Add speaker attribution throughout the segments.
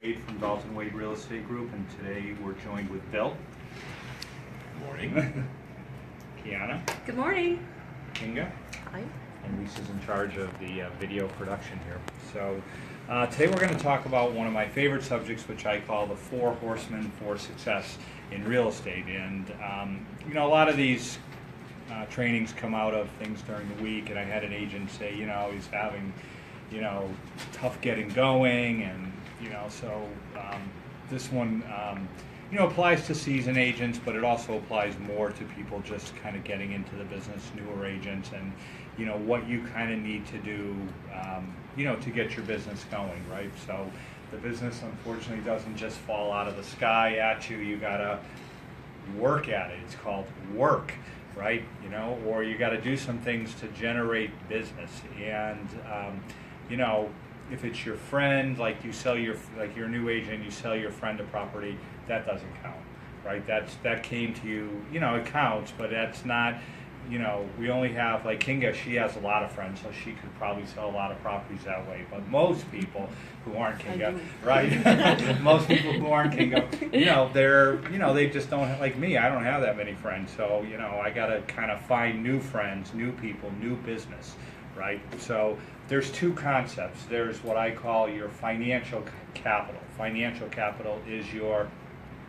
Speaker 1: Wade from Dalton Wade Real Estate Group, and today we're joined with Bill.
Speaker 2: Good morning.
Speaker 1: Kiana.
Speaker 3: Good morning.
Speaker 1: Kinga.
Speaker 3: Hi.
Speaker 1: And Lisa's in charge of the video production here. So today we're going to talk about one of my favorite subjects, which I call the 4 Horsemen for Success in Real Estate. And a lot of these trainings come out of things during the week, and I had an agent say, he's having, tough getting going, and so this one, applies to seasoned agents, but it also applies more to people just kind of getting into the business, newer agents, and what you kind of need to do, to get your business going, right? So the business, unfortunately, doesn't just fall out of the sky at you. You gotta work at it. It's called work, right? Or you got to do some things to generate business, and if it's your friend, like you're a new agent, you sell your friend a property, that doesn't count, right? That came to you, it counts, but that's not, we only have, like Kinga, she has a lot of friends, so she could probably sell a lot of properties that way. But most people who aren't Kinga, right? Most people who aren't Kinga, they just don't have, like me, I don't have that many friends, so I gotta kind of find new friends, new people, new business, right? So there's 2 concepts. There's what I call your financial capital. Financial capital is your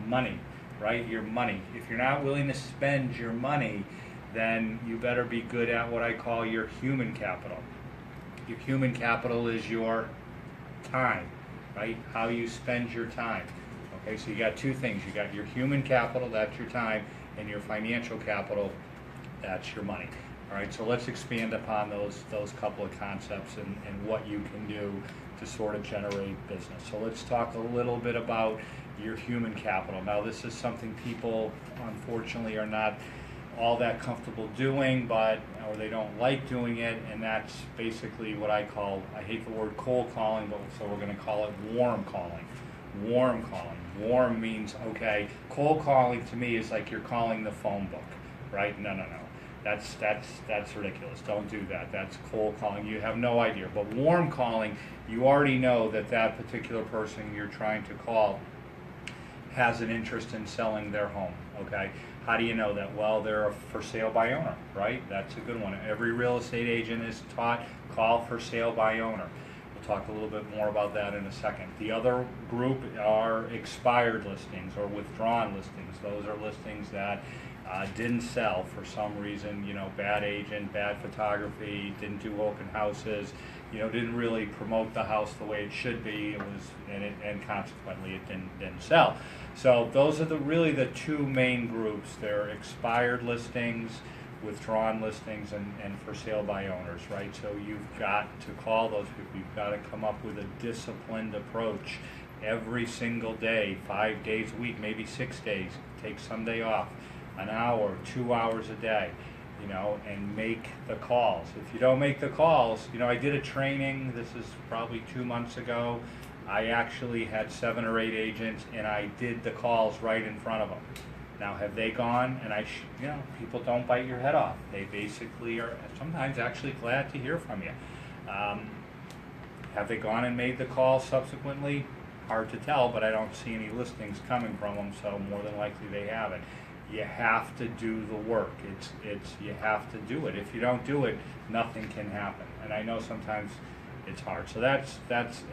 Speaker 1: money, right? Your money. If you're not willing to spend your money, then you better be good at what I call your human capital. Your human capital is your time, right? How you spend your time. Okay, so you got 2 things. You got your human capital, that's your time, and your financial capital, that's your money. All right, so let's expand upon those couple of concepts and what you can do to sort of generate business. So let's talk a little bit about your human capital. Now, this is something people, unfortunately, are not all that comfortable doing, or they don't like doing it, and that's basically what I hate the word cold calling, but so we're going to call it warm calling. Warm calling. Warm means, okay, cold calling to me is like you're calling the phone book, right? No. That's ridiculous. Don't do that. That's cold calling. You have no idea. But warm calling, you already know that particular person you're trying to call has an interest in selling their home, okay? How do you know that? Well, they're a for sale by owner, right? That's a good one. Every real estate agent is taught call for sale by owner. We'll talk a little bit more about that in a second. The other group are expired listings or withdrawn listings. Those are listings that didn't sell for some reason, bad agent, bad photography, didn't do open houses, didn't really promote the house the way it should be. It was, and consequently it didn't sell. So those are really the 2 main groups. They're expired listings, withdrawn listings, and for sale by owners, right? So you've got to call those people. You've got to come up with a disciplined approach every single day, 5 days a week, maybe 6 days. Take Sunday off. An hour, 2 hours a day, and make the calls. If you don't make the calls, I did a training, this is probably 2 months ago. I actually had 7 or 8 agents, and I did the calls right in front of them. Now, have they gone, and people don't bite your head off. They basically are sometimes actually glad to hear from you. Have they gone and made the call subsequently? Hard to tell, but I don't see any listings coming from them, so more than likely they haven't. You have to do the work. You have to do it. If you don't do it, nothing can happen. And I know sometimes it's hard. So that's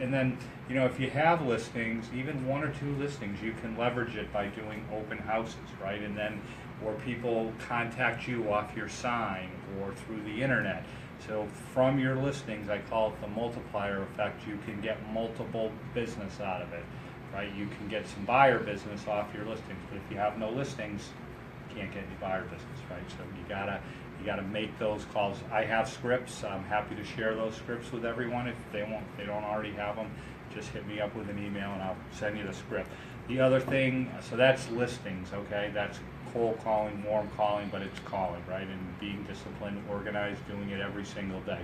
Speaker 1: and then if you have listings, even 1 or 2 listings, you can leverage it by doing open houses, right? And then or people contact you off your sign or through the internet. So from your listings, I call it the multiplier effect. You can get multiple business out of it, right? You can get some buyer business off your listings, but if you have no listings, you can't get any buyer business, right? So you gotta make those calls. I have scripts. I'm happy to share those scripts with everyone. If they don't already have them, just hit me up with an email and I'll send you the script. The other thing, so that's listings, okay? That's cold calling, warm calling, but it's calling, right? And being disciplined, organized, doing it every single day.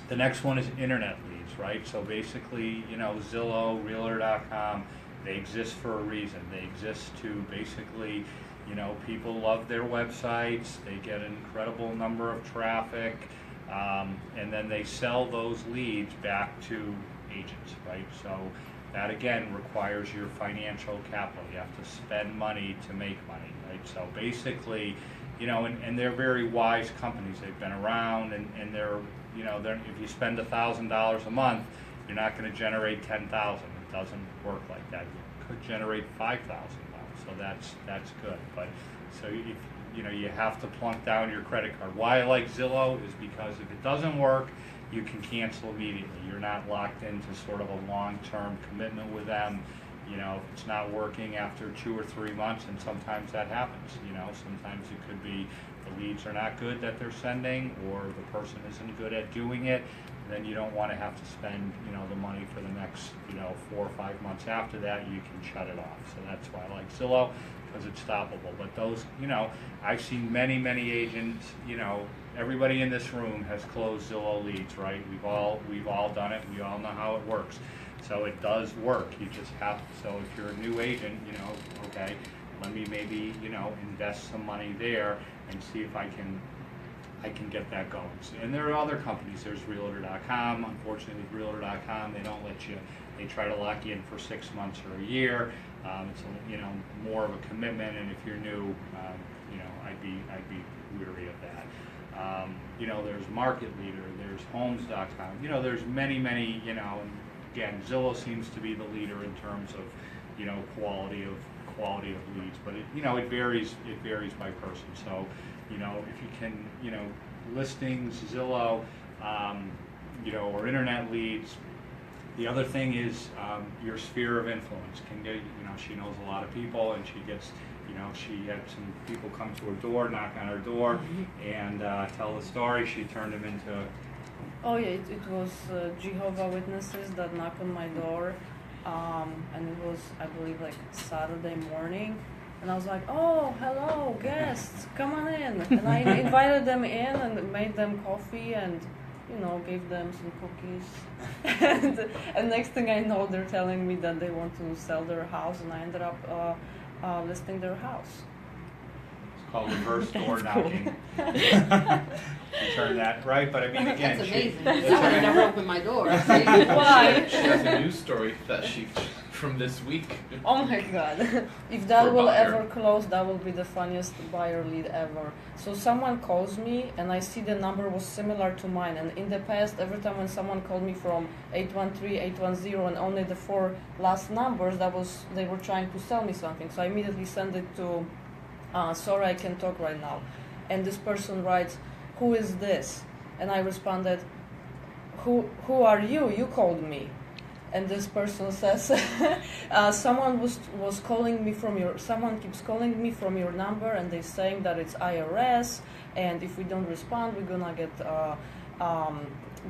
Speaker 1: The next one is internet leads, right? So basically, Zillow, Realtor.com, they exist for a reason. They exist to basically, people love their websites. They get an incredible number of traffic, and then they sell those leads back to agents, right? So That again requires your financial capital. You have to spend money to make money, right? So basically, and they're very wise companies. They've been around, and they're, if you spend $1,000 a month, you're not going to generate 10,000. It doesn't work like that. You could generate 5,000 so that's good. But so if you have to plunk down your credit card. Why I like Zillow is because if it doesn't work, you can cancel immediately. You're not locked into sort of a long-term commitment with them. If it's not working after 2 or 3 months, and sometimes that happens. Sometimes it could be the leads are not good that they're sending, or the person isn't good at doing it. Then you don't want to have to spend, the money for the next, 4 or 5 months after that. You can shut it off. So that's why I like Zillow, because it's stoppable. But those, I've seen many, many agents, everybody in this room has closed Zillow leads, right? We've all done it. We all know how it works. So it does work. You just have to, so if you're a new agent, okay, let me maybe, invest some money there and see if I can get that going. And there are other companies. There's Realtor.com. Unfortunately, with Realtor.com, they don't let you. They try to lock you in for 6 months or a year. It's more of a commitment. And if you're new, I'd be weary of that. There's Market Leader. There's Homes.com. There's many. Again, Zillow seems to be the leader in terms of quality of leads, but it varies by person. So if you can listings, Zillow, or internet leads. The other thing is your sphere of influence. She knows a lot of people, and she gets she had some people come to her door, knock on her door, and tell the story. She turned them into.
Speaker 3: Oh yeah, it was Jehovah Witnesses that knocked on my door, and it was, I believe, like Saturday morning, and I was like, oh, hello, guests, come on in, and I invited them in and made them coffee and, gave them some cookies, and next thing I know, they're telling me that they want to sell their house, and I ended up listing their house.
Speaker 1: It's called reverse door knocking. You turn that right, but I mean, again,
Speaker 4: that's amazing. I would never open my door.
Speaker 3: Why?
Speaker 2: She has a news story that from this week.
Speaker 3: Oh my god. If that will ever close, that will be the funniest buyer lead ever. So someone calls me and I see the number was similar to mine, and in the past, every time when someone called me from 813, 810 and only the 4 last numbers, they were trying to sell me something. So I immediately sent it to sorry, I can't talk right now. And this person writes, who is this? And I responded, who are you? You called me. And this person says, someone was calling me someone keeps calling me from your number, and they're saying that it's IRS, and if we don't respond, we're gonna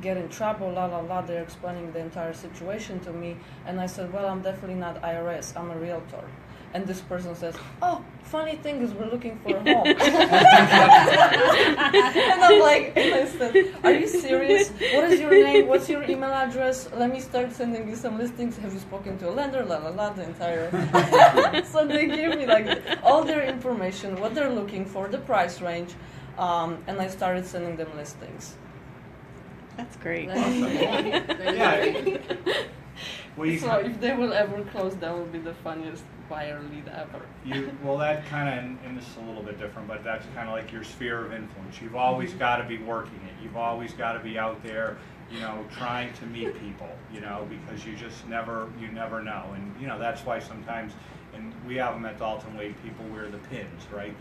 Speaker 3: get in trouble, la la la. They're explaining the entire situation to me, and I said, well, I'm definitely not IRS, I'm a realtor. And this person says, oh, funny thing is we're looking for a home. And I'm like, listen, are you serious? What is your name? What's your email address? Let me start sending you some listings. Have you spoken to a lender? La la la, the entire. So they give me like all their information, what they're looking for, the price range, and I started sending them listings.
Speaker 5: That's great.
Speaker 1: Yeah. Well,
Speaker 3: so if they will ever close, that will be the funniest buyer lead ever.
Speaker 1: Well, that kind of, and this is a little bit different, but that's kind of like your sphere of influence. You've always got to be working it. You've always got to be out there, trying to meet people, because you never know. And, that's why sometimes, and we have them at Dalton Wade, people wear the pins, right?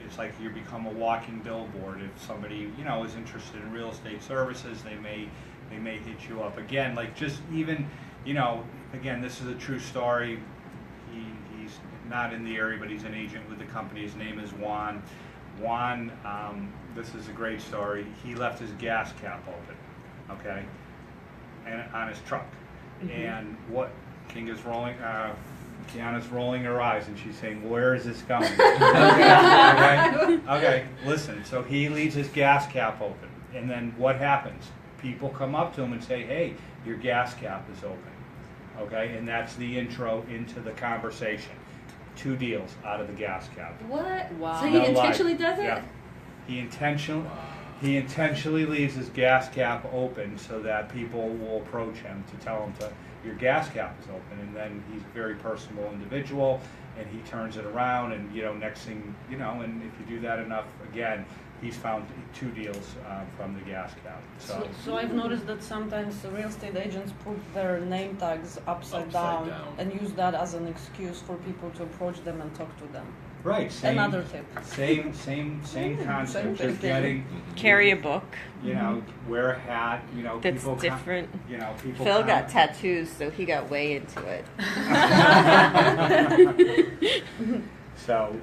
Speaker 1: It's like you become a walking billboard. If somebody, is interested in real estate services, they may hit you up. Again, like just even, again, this is a true story. He's not in the area, but he's an agent with the company. His name is Juan. Juan, this is a great story. He left his gas cap open, okay, and on his truck. And what Kiana's rolling her eyes, and she's saying, "Where is this going?" Okay. Listen. So he leaves his gas cap open, and then what happens? People come up to him and say, "Hey, your gas cap is open." Okay, and that's the intro into the conversation. 2 deals out of the gas cap.
Speaker 4: What?
Speaker 3: Wow.
Speaker 4: So he intentionally does it?
Speaker 1: Yeah. He intentionally leaves his gas cap open so that people will approach him to tell him to, your gas cap is open, and then he's a very personable individual, and he turns it around, and next thing and if you do that enough, again, he's found 2 deals from the gas cap.
Speaker 3: So I've noticed that sometimes the real estate agents put their name tags upside down and use that as an excuse for people to approach them and talk to them.
Speaker 1: Right. Same,
Speaker 3: Another tip.
Speaker 1: Same concept.
Speaker 3: Same
Speaker 1: Just
Speaker 3: thing.
Speaker 1: getting
Speaker 5: Carry a book.
Speaker 1: Wear a hat.
Speaker 5: That's
Speaker 1: people
Speaker 5: different.
Speaker 1: People.
Speaker 6: Phil got tattoos, so he got way into it.
Speaker 1: So,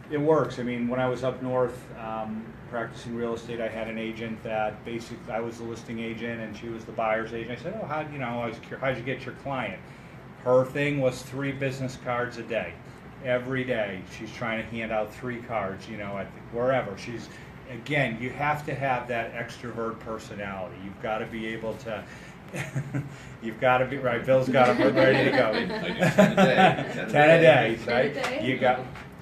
Speaker 1: it works. I mean, when I was up north practicing real estate, I had an agent that basically, I was the listing agent and she was the buyer's agent. I said, oh, how'd you get your client? Her thing was 3 business cards a day. Every day, she's trying to hand out 3 cards, wherever. Again, you have to have that extrovert personality. You've got to be able to, you've got to be, right, Bill's got them ready to go.
Speaker 2: I do 10 a day.
Speaker 1: 10 a day, right?
Speaker 4: 10 a day?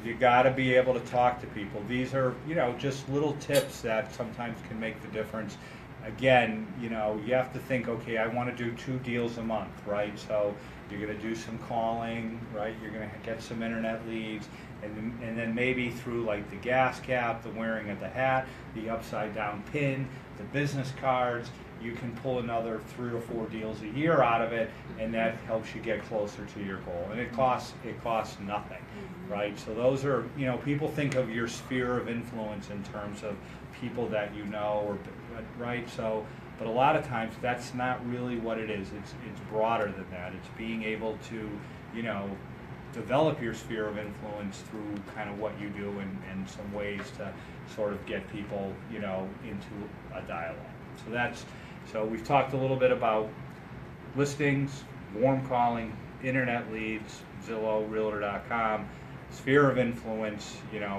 Speaker 1: You got to be able to talk to people. These are, just little tips that sometimes can make the difference. Again, you have to think, okay, I want to do 2 deals a month, right? So you're going to do some calling, right? You're going to get some internet leads, and then maybe through like the gas cap, the wearing of the hat, the upside down pin, the business cards, you can pull another 3 or 4 deals a year out of it, and that helps you get closer to your goal. And it costs nothing, right? So those are, people think of your sphere of influence in terms of people that or right? So, but a lot of times that's not really what it is. It's broader than that. It's being able to, develop your sphere of influence through kind of what you do and some ways to sort of get people, into a dialogue. So we've talked a little bit about listings, warm calling, internet leads, Zillow, Realtor.com, sphere of influence,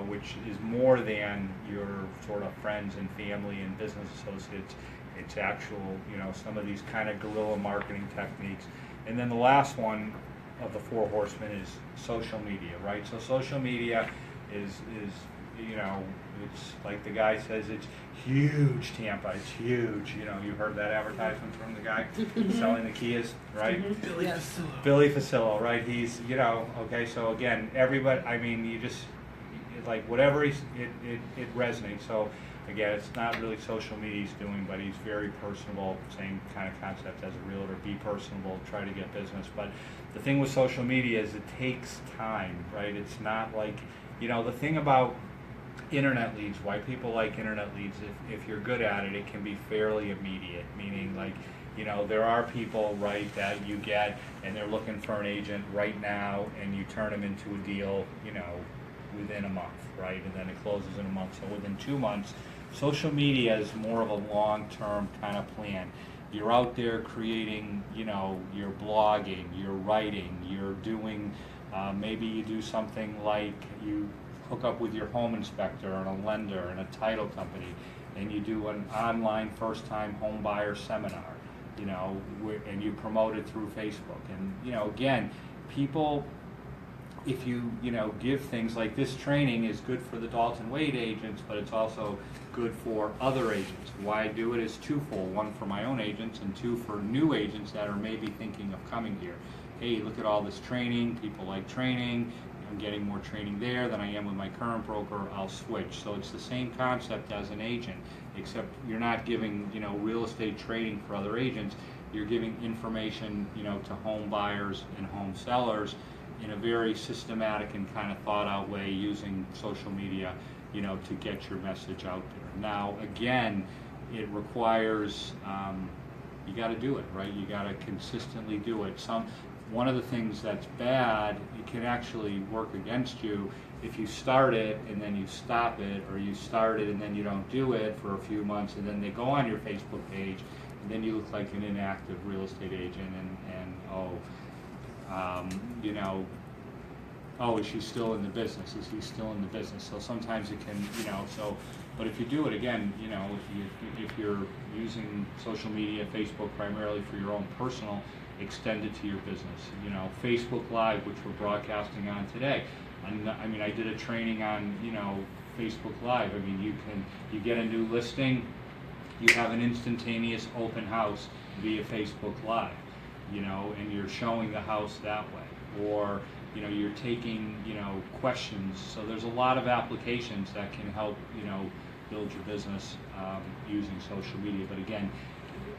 Speaker 1: which is more than your sort of friends and family and business associates. It's actual, some of these kind of guerrilla marketing techniques. And then the last one of the 4 horsemen is social media, right? So social media is it's like the guy says, it's huge, Tampa. It's huge. You heard that advertisement from the guy selling the Kias, right?
Speaker 2: Billy
Speaker 3: Yes.
Speaker 2: Facillo.
Speaker 1: Billy Facillo, right? He's, okay, so again, everybody, I mean, like whatever it resonates. So again, it's not really social media he's doing, but he's very personable, same kind of concept as a realtor, be personable, try to get business. But the thing with social media is it takes time, right? It's not like, the thing about internet leads, why people like internet leads, if you're good at it, it can be fairly immediate, meaning like, there are people, right, that you get and they're looking for an agent right now and you turn them into a deal, within a month, right, and then it closes in a month. So within 2 months, social media is more of a long-term kind of plan. You're out there creating, you're blogging, you're writing, you're doing, maybe you do something like you hook up with your home inspector and a lender and a title company, and you do an online first-time home buyer seminar, and you promote it through Facebook. And, again, people, if you, give things like this training is good for the Dalton Wade agents, but it's also good for other agents. Why I do it is twofold. 1 for my own agents and 2 for new agents that are maybe thinking of coming here. Hey, look at all this training. People like training. I'm getting more training there than I am with my current broker. I'll switch. So it's the same concept as an agent, except you're not giving, real estate training for other agents. You're giving information, to home buyers and home sellers in a very systematic and kind of thought out way using social media, to get your message out there. Now, again, it requires, you got to do it, right? You got to consistently do it. One of the things that's bad, it can actually work against you if you start it and then you stop it, or you start it and then you don't do it for a few months, and then they go on your Facebook page, and then you look like an inactive real estate agent, is she still in the business? Is he still in the business? So sometimes it can, but if you do it again, if you're using social media, Facebook primarily for your own personal, extend it to your business. Facebook Live, which we're broadcasting on today. I did a training on, Facebook Live. You get a new listing, you have an instantaneous open house via Facebook Live. you know, and you're showing the house that way, or you know, you're taking, you know, questions. So there's a lot of applications that can help, you know, build your business using social media. But again,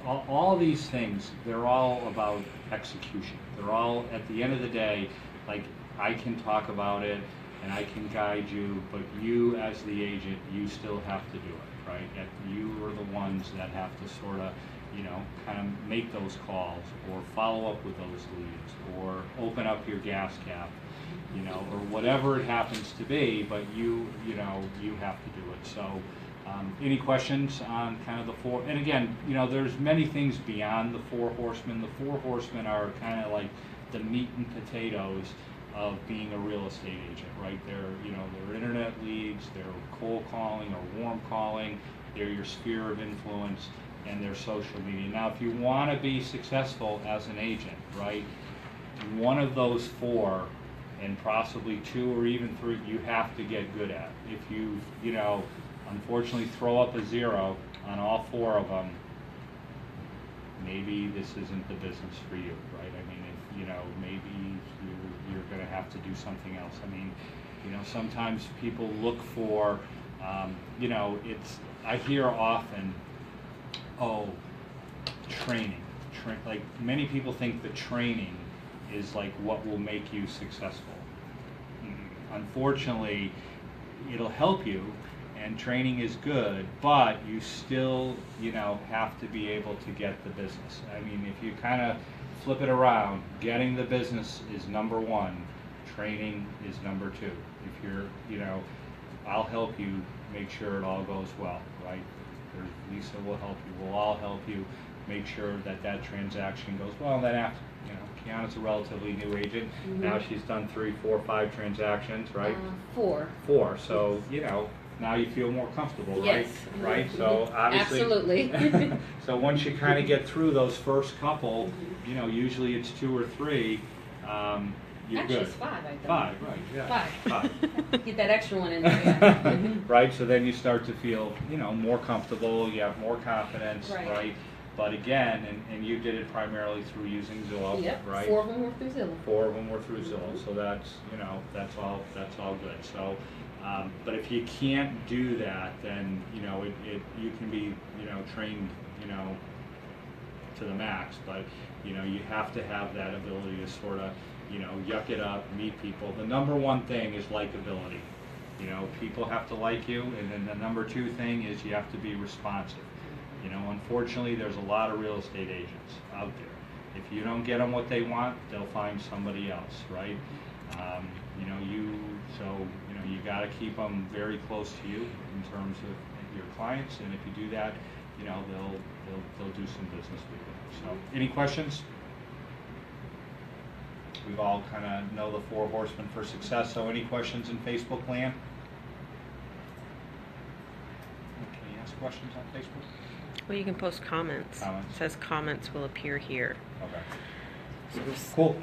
Speaker 1: all these things, they're all about execution. They're all, at the end of the day, like, I can talk about it and I can guide you, but you as the agent, you still have to do it, right? You are the ones that have to sort of, you know, kind of make those calls or follow up with those leads or open up your gas cap, you know, or whatever it happens to be, but you know, you have to do it. So any questions on kind of the four, and again, you know, there's many things beyond the four horsemen. The four horsemen are kind of like the meat and potatoes of being a real estate agent, right? They're, you know, they're internet leads, they're cold calling or warm calling, they're your sphere of influence, and their social media. Now, if you want to be successful as an agent, right, one of those four, and possibly two or even three, you have to get good at. If you know, unfortunately throw up a zero on all four of them, maybe this isn't the business for you, right? I mean, if, you know, maybe you're going to have to do something else. I mean, you know, sometimes people look for, you know, I hear often, oh, training. Like, many people think the training is like what will make you successful. Unfortunately, it'll help you, and training is good, but you still, you know, have to be able to get the business. I mean, if you kind of flip it around, getting the business is number one, training is number two. If you're, you know, I'll help you make sure it all goes well, right? Lisa will help you, we'll all help you make sure that that transaction goes well. And then after, you know, Kiana's a relatively new agent.
Speaker 4: Mhm.
Speaker 1: Now she's done 3, 4, 5 transactions, right?
Speaker 4: 4.
Speaker 1: 4. So, you know, now you feel more comfortable, right?
Speaker 4: Yes.
Speaker 1: Right? So obviously.
Speaker 4: Absolutely.
Speaker 1: So once you kind of get through those first couple, you know, usually it's 2 or 3. You're
Speaker 4: Actually,
Speaker 1: good.
Speaker 4: it's 5, I think.
Speaker 1: 5, right? Yeah. 5.
Speaker 4: Get that extra one in there. Yeah.
Speaker 1: Right, so then you start to feel, you know, more comfortable, you have more confidence,
Speaker 4: Right.
Speaker 1: right? But again, and you did it primarily through using Zillow,
Speaker 4: Yep.
Speaker 1: right?
Speaker 4: 4 of them were through Zillow.
Speaker 1: 4 of them were through Zillow, so that's, you know, that's all good. So, but if you can't do that, then, you know, you can be, you know, trained, you know, to the max, but, you know, you have to have that ability to sort of, you know, yuck it up, meet people. The number one thing is likability. You know, people have to like you, and then the number 2 thing is you have to be responsive. You know, unfortunately, there's a lot of real estate agents out there. If you don't get them what they want, they'll find somebody else, right? You know, you got to keep them very close to you in terms of your clients, and if you do that, you know, they'll do some business with you. So, any questions? We've all kind of know the 4 horsemen for success. So, any questions in Facebook land? Can you ask questions on Facebook?
Speaker 5: Well, you can post comments.
Speaker 1: Comments.
Speaker 5: It says comments will appear here.
Speaker 1: Okay.
Speaker 5: So just-
Speaker 1: Cool.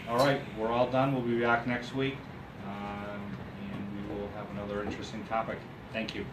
Speaker 1: All right, we're all done. We'll be back next week, and we will have another interesting topic. Thank you.